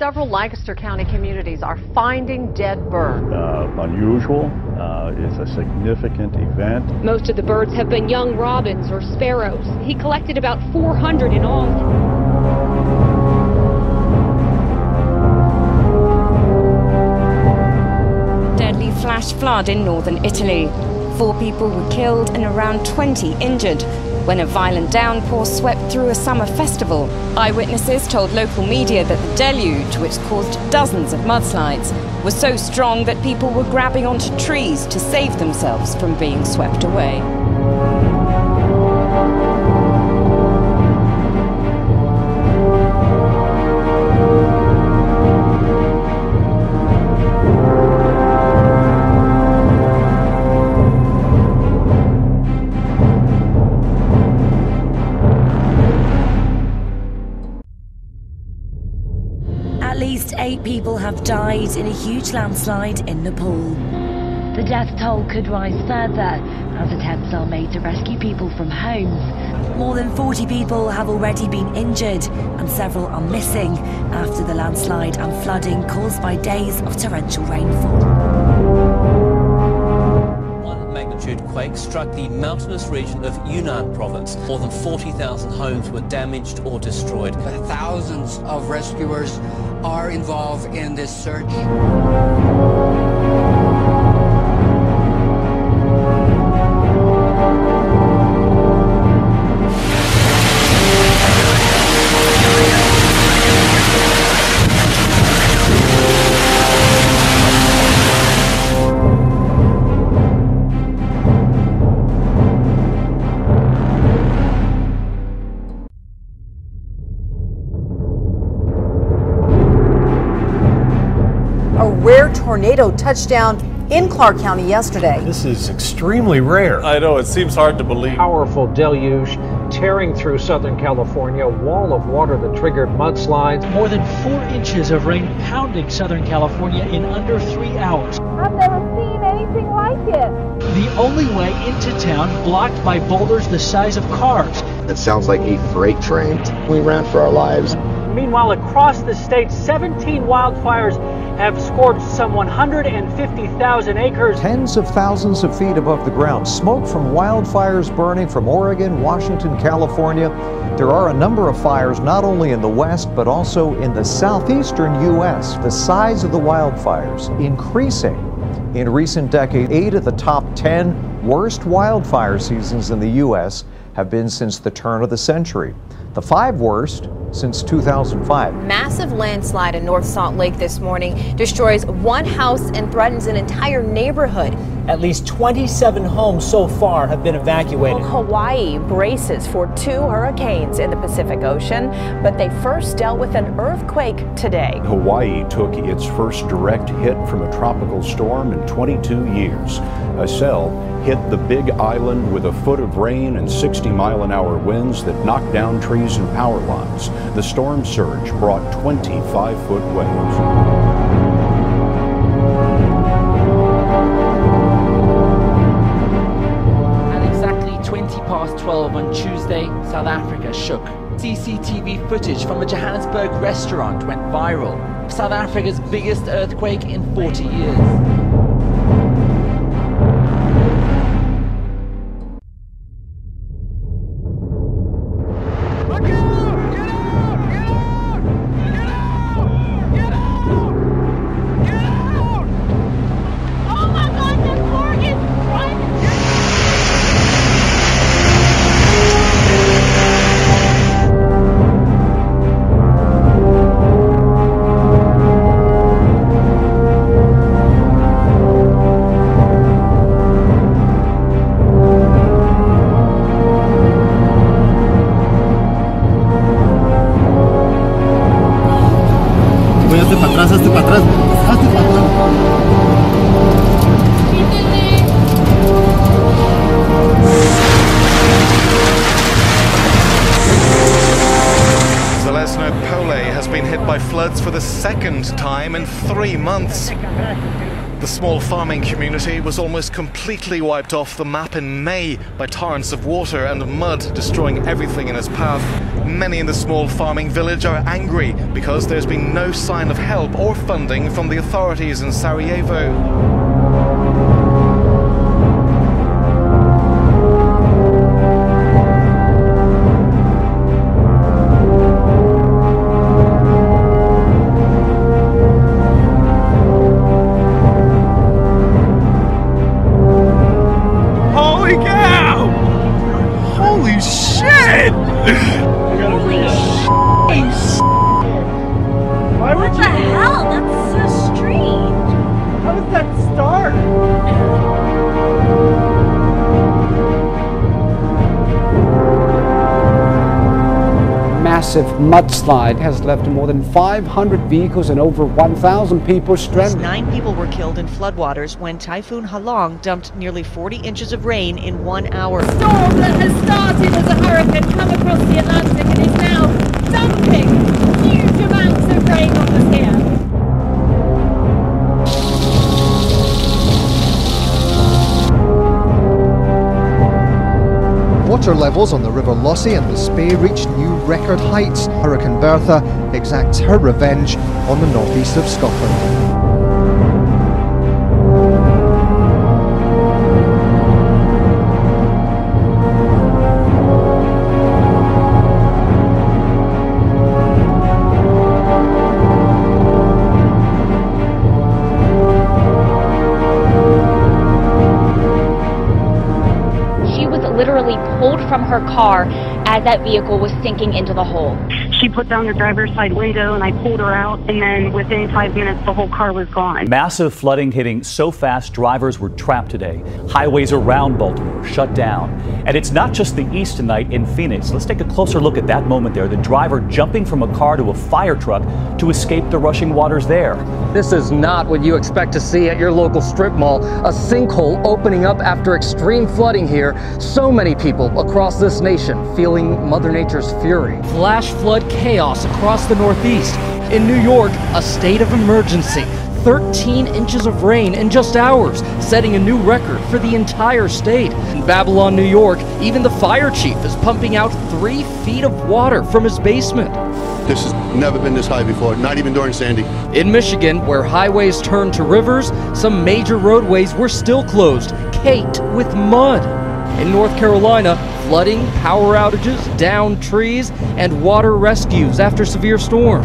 several Lancaster County communities are finding dead birds. Unusual. It's a significant event. Most of the birds have been young robins or sparrows. He collected about 400 in all. Deadly flash flood in northern Italy. 4 people were killed and around 20 injured when a violent downpour swept through a summer festival. Eyewitnesses told local media that the deluge, which caused dozens of mudslides, was so strong that people were grabbing onto trees to save themselves from being swept away. At least 8 people have died in a huge landslide in Nepal. The death toll could rise further as attempts are made to rescue people from homes. More than 40 people have already been injured and several are missing after the landslide and flooding caused by days of torrential rainfall. Magnitude quake struck the mountainous region of Yunnan province. More than 40,000 homes were damaged or destroyed. Thousands of rescuers are involved in this search. A rare tornado touched down in Clark County yesterday. This is extremely rare. I know, it seems hard to believe. Powerful deluge tearing through Southern California, a wall of water that triggered mudslides. More than 4 inches of rain pounding Southern California in under 3 hours. I've never seen anything like it. The only way into town blocked by boulders the size of cars. It sounds like a freight train. We ran for our lives. Meanwhile, across the state, 17 wildfires have scorched some 150,000 acres. Tens of thousands of feet above the ground. Smoke from wildfires burning from Oregon, Washington, California. There are a number of fires not only in the west, but also in the southeastern U.S. The size of the wildfires increasing. In recent decades, 8 of the top 10 worst wildfire seasons in the U.S. have been since the turn of the century. The 5 worst since 2005. Massive landslide in North Salt Lake this morning destroys 1 house and threatens an entire neighborhood. At least 27 homes so far have been evacuated. Hawaii braces for 2 hurricanes in the Pacific Ocean, but they first dealt with an earthquake today. Hawaii took its first direct hit from a tropical storm in 22 years. A cell hit the Big Island with a foot of rain and 60-mile-an-hour winds that knocked down trees and power lines. The storm surge brought 25-foot waves. At exactly 20 past 12 on Tuesday, South Africa shook. CCTV footage from a Johannesburg restaurant went viral. South Africa's biggest earthquake in 40 years. hazte para atrás, hazte para atrás. Pole has been hit by floods for the second time in 3 months. The small farming community was almost completely wiped off the map in May by torrents of water and mud destroying everything in its path. Many in the small farming village are angry because there's been no sign of help or funding from the authorities in Sarajevo. Massive mudslide has left more than 500 vehicles and over 1,000 people stranded. 9 people were killed in floodwaters when Typhoon Halong dumped nearly 40 inches of rain in 1 hour. Storm that has started as a hurricane come across the Atlantic and is now dumping huge amounts of rain on us here. Water levels on the River Lossy and the Spey reached new record heights. Hurricane Bertha exacts her revenge on the northeast of Scotland. Literally pulled from her car as that vehicle was sinking into the hole. She put down the driver's side window and I pulled her out, and then within 5 minutes the whole car was gone. Massive flooding hitting so fast drivers were trapped today. Highways around Baltimore shut down. And it's not just the east tonight in Phoenix. Let's take a closer look at that moment there. The driver jumping from a car to a fire truck to escape the rushing waters there. This is not what you expect to see at your local strip mall. A sinkhole opening up after extreme flooding here. So many people across this nation feeling Mother Nature's fury. Flash flood chaos across the Northeast. In New York, a state of emergency. 13 inches of rain in just hours, setting a new record for the entire state. In Babylon, New York, even the fire chief is pumping out 3 feet of water from his basement. This has never been this high before, not even during Sandy. In Michigan, where highways turned to rivers, some major roadways were still closed, caked with mud. In North Carolina, flooding, power outages, downed trees, and water rescues after severe storm.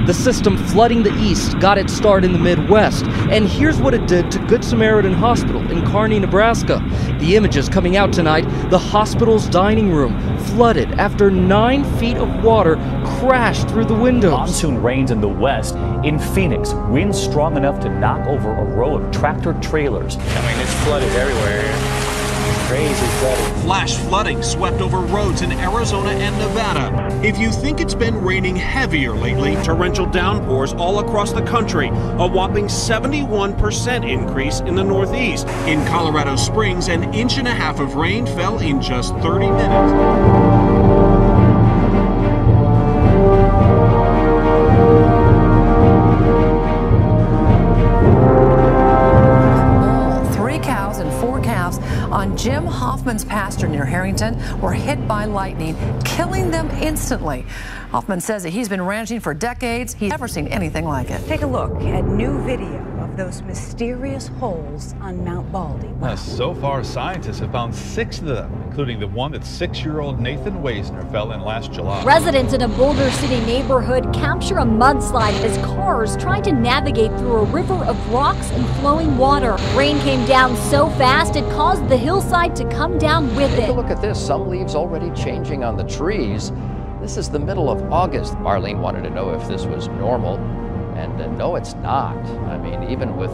The system flooding the east got its start in the Midwest, and here's what it did to Good Samaritan Hospital in Kearney, Nebraska. The images coming out tonight, the hospital's dining room flooded after 9 feet of water crashed through the windows. Monsoon rains in the west. In Phoenix, winds strong enough to knock over a row of tractor trailers. I mean, it's flooded everywhere. Crazy flooding. Flash flooding swept over roads in Arizona and Nevada. If you think it's been raining heavier lately, torrential downpours all across the country. A whopping 71% increase in the Northeast. In Colorado Springs, an 1.5 inches of rain fell in just 30 minutes. On Jim Hoffman's pasture near Harrington were hit by lightning, killing them instantly. Hoffman says that he's been ranching for decades. He's never seen anything like it. Take a look at new video of those mysterious holes on Mount Baldy. Wow. So far, scientists have found 6 of them, including the one that 6-year-old Nathan Weisner fell in last July. Residents in a Boulder City neighborhood capture a mudslide as cars try to navigate through a river of rocks and flowing water. Rain came down so fast it caused the hillside to come down with it. Take a look at this. Some leaves already changing on the trees. This is the middle of August. Marlene wanted to know if this was normal, and no, it's not. I mean, even with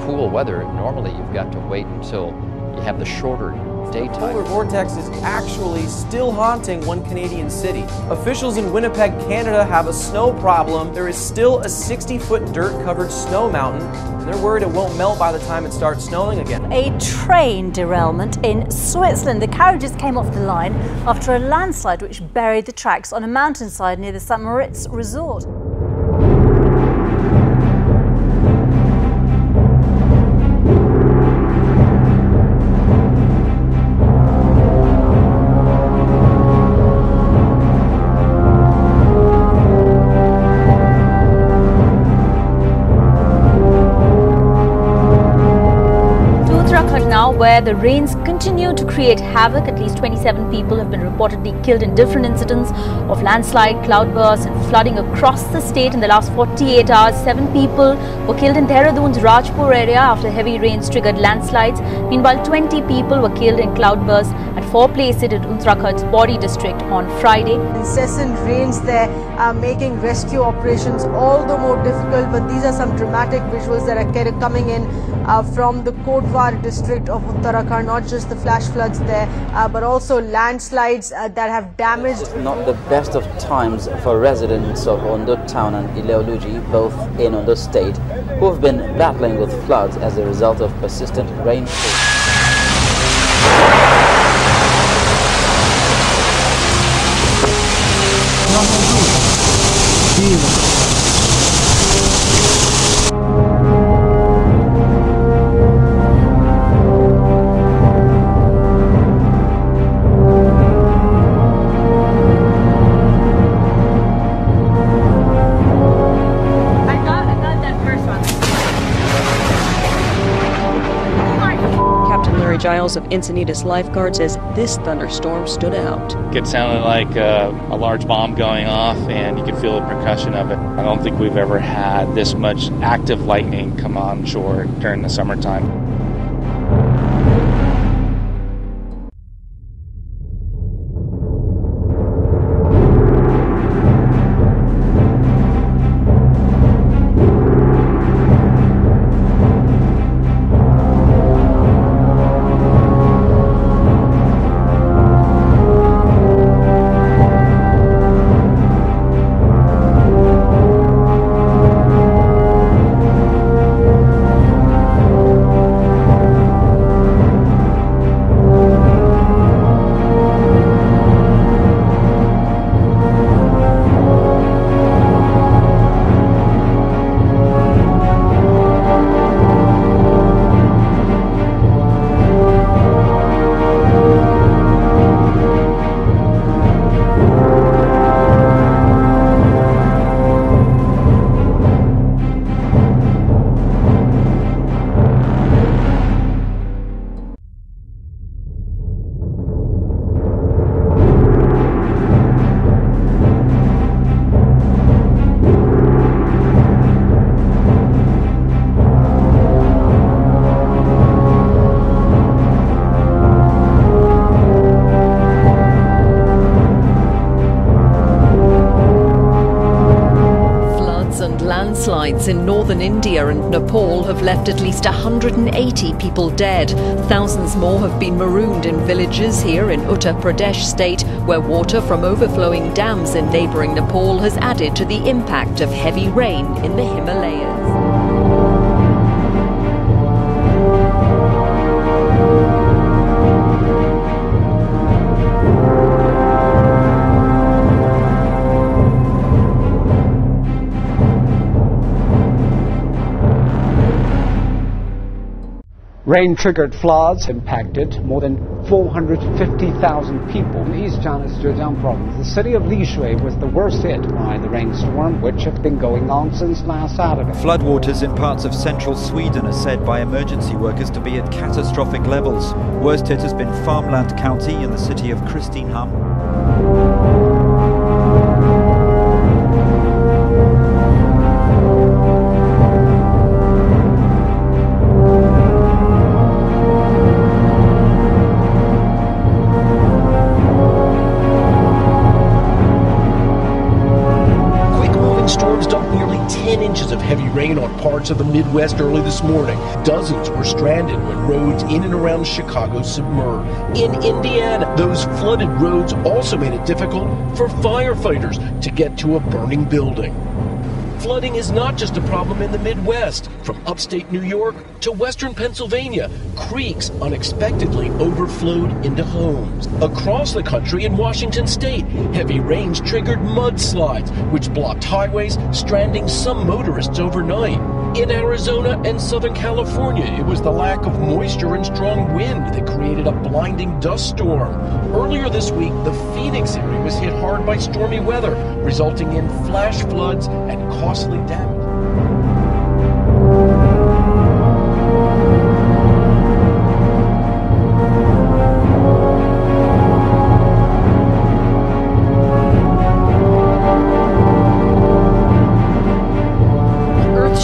cool weather, normally you've got to wait until you have the shorter daytime. The polar vortex is actually still haunting one Canadian city. Officials in Winnipeg, Canada have a snow problem. There is still a 60-foot dirt-covered snow mountain, and they're worried it won't melt by the time it starts snowing again. A train derailment in Switzerland. The carriages came off the line after a landslide which buried the tracks on a mountainside near the St. Moritz resort. where the rains continue to create havoc. At least 27 people have been reportedly killed in different incidents of landslide, cloudbursts and flooding across the state in the last 48 hours. 7 people were killed in Dehradun's Rajpur area after heavy rains triggered landslides. Meanwhile, 20 people were killed in cloudbursts at 4 places in Uttarakhand's Pori district on Friday. Incessant rains there are making rescue operations all the more difficult, but these are some dramatic visuals that are coming in from the Kotwar district of Uttarakhand. Not just the flash floods there, but also landslides that have damaged. It's not the best of times for residents of Ondo town and Ileoluji, both in Ondo state, who have been battling with floods as a result of persistent rainfall. Giles of Encinitas Lifeguard says this thunderstorm stood out. It sounded like a large bomb going off, and you could feel the percussion of it. I don't think we've ever had this much active lightning come on shore during the summertime. Landslides in northern India and Nepal have left at least 180 people dead. Thousands more have been marooned in villages here in Uttar Pradesh state, where water from overflowing dams in neighbouring Nepal has added to the impact of heavy rain in the Himalayas. Rain-triggered floods impacted more than 450,000 people in East China's Zhejiang province. The city of Lishui was the worst hit by the rainstorm, which had been going on since last Saturday. Floodwaters in parts of central Sweden are said by emergency workers to be at catastrophic levels. Worst hit has been Farmland County in the city of Kristinehamn. Rain on parts of the Midwest early this morning. Dozens were stranded when roads in and around Chicago submerged. In Indiana, those flooded roads also made it difficult for firefighters to get to a burning building. Flooding is not just a problem in the Midwest. From upstate New York to western Pennsylvania, creeks unexpectedly overflowed into homes. Across the country in Washington state, heavy rains triggered mudslides, which blocked highways, stranding some motorists overnight. In Arizona and Southern California, it was the lack of moisture and strong wind that created a blinding dust storm. Earlier this week, the Phoenix area was hit hard by stormy weather, resulting in flash floods and costly damage.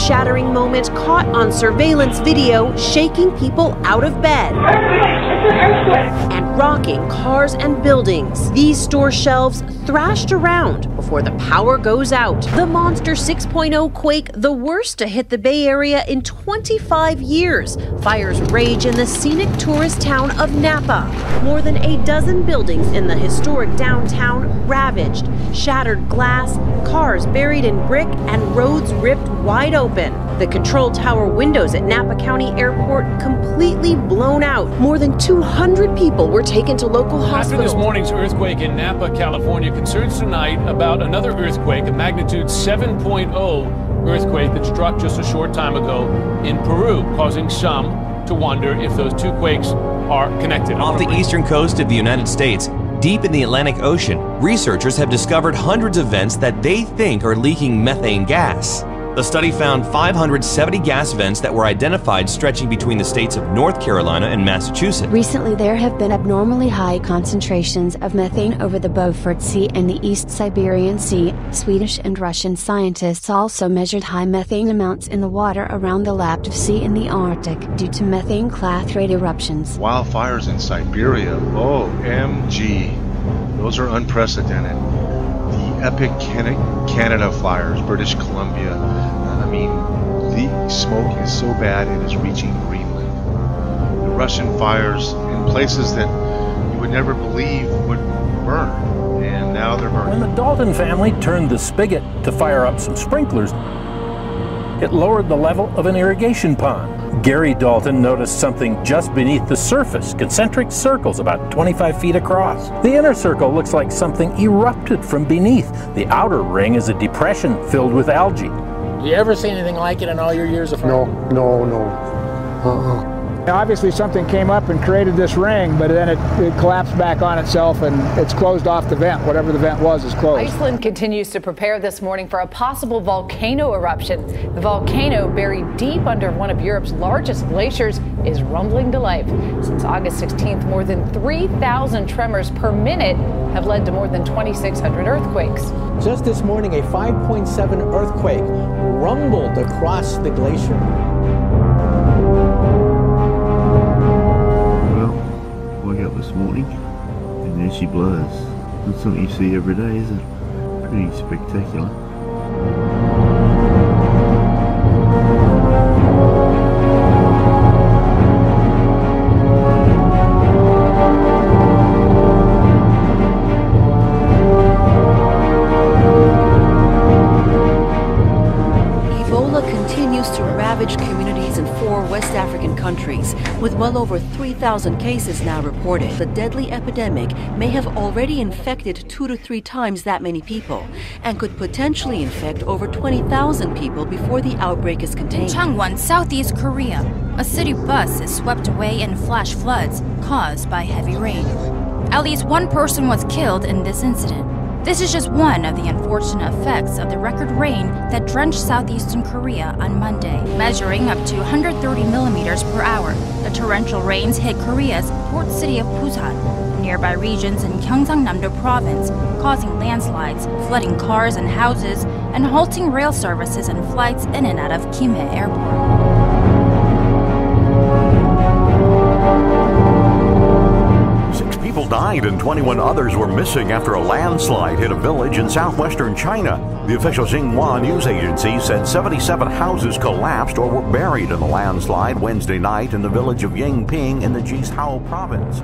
earth-shattering moment caught on surveillance video, shaking people out of bed and rocking cars and buildings. These store shelves thrashed around before the power goes out. The monster 6.0 quake, the worst to hit the Bay Area in 25 years. Fires rage in the scenic tourist town of Napa. More than a dozen buildings in the historic downtown ravaged. Shattered glass, cars buried in brick, and roads ripped wide open. The control tower windows at Napa County Airport completely blown out. More than 200 people were taken to local hospitals. After this morning's earthquake in Napa, California, concerns tonight about another earthquake, a magnitude 7.0 earthquake that struck just a short time ago in Peru, causing some to wonder if those two quakes are connected. Off the eastern coast of the United States, deep in the Atlantic Ocean, researchers have discovered hundreds of vents that they think are leaking methane gas. The study found 570 gas vents that were identified stretching between the states of North Carolina and Massachusetts. Recently, there have been abnormally high concentrations of methane over the Beaufort Sea and the East Siberian Sea. Swedish and Russian scientists also measured high methane amounts in the water around the Laptev Sea in the Arctic due to methane clathrate eruptions. Wildfires in Siberia, OMG, those are unprecedented. The epic Canada fires, British Columbia, the smoke is so bad it is reaching Greenland. The Russian fires in places that you would never believe would burn, and now they're burning. When the Dalton family turned the spigot to fire up some sprinklers, it lowered the level of an irrigation pond. Gary Dalton noticed something just beneath the surface, concentric circles about 25 feet across. The inner circle looks like something erupted from beneath. The outer ring is a depression filled with algae. You ever seen anything like it in all your years of fire? No. Obviously something came up and created this ring, but then it collapsed back on itself and it's closed off the vent. Whatever the vent was is closed. Iceland continues to prepare this morning for a possible volcano eruption. The volcano, buried deep under one of Europe's largest glaciers, is rumbling to life. Since August 16th, more than 3,000 tremors per minute have led to more than 2,600 earthquakes. Just this morning, a 5.7 earthquake rumbled across the glacier. This morning, and there she blows. Not something you see every day, is it? Pretty spectacular. To ravage communities in 4 West African countries, with well over 3,000 cases now reported. The deadly epidemic may have already infected 2 to 3 times that many people, and could potentially infect over 20,000 people before the outbreak is contained. Changwon, Southeast Korea. A city bus is swept away in flash floods caused by heavy rain. At least one person was killed in this incident. This is just one of the unfortunate effects of the record rain that drenched southeastern Korea on Monday. Measuring up to 130 millimeters per hour, the torrential rains hit Korea's port city of Busan, nearby regions in Gyeongsang-namdo province, causing landslides, flooding cars and houses, and halting rail services and flights in and out of Kimhae Airport. People died and 21 others were missing after a landslide hit a village in southwestern China. The official Xinhua news agency said 77 houses collapsed or were buried in the landslide Wednesday night in the village of Yingping in the Jishao province.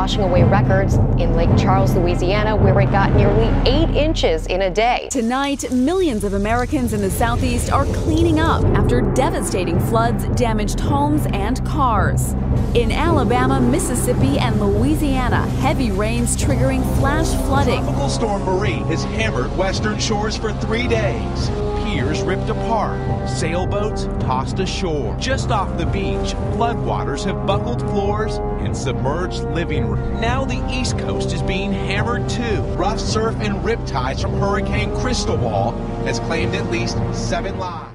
washing away records in Lake Charles, Louisiana, where it got nearly 8 inches in a day. Tonight, millions of Americans in the Southeast are cleaning up after devastating floods damaged homes and cars. In Alabama, Mississippi, and Louisiana, heavy rains triggering flash flooding. Tropical storm Marie has hammered western shores for 3 days. Piers ripped apart, sailboats tossed ashore. Just off the beach, floodwaters have buckled floors and submerged living rooms. Now the East Coast is being hammered too. Rough surf and riptides from Hurricane Cristobal has claimed at least 7 lives.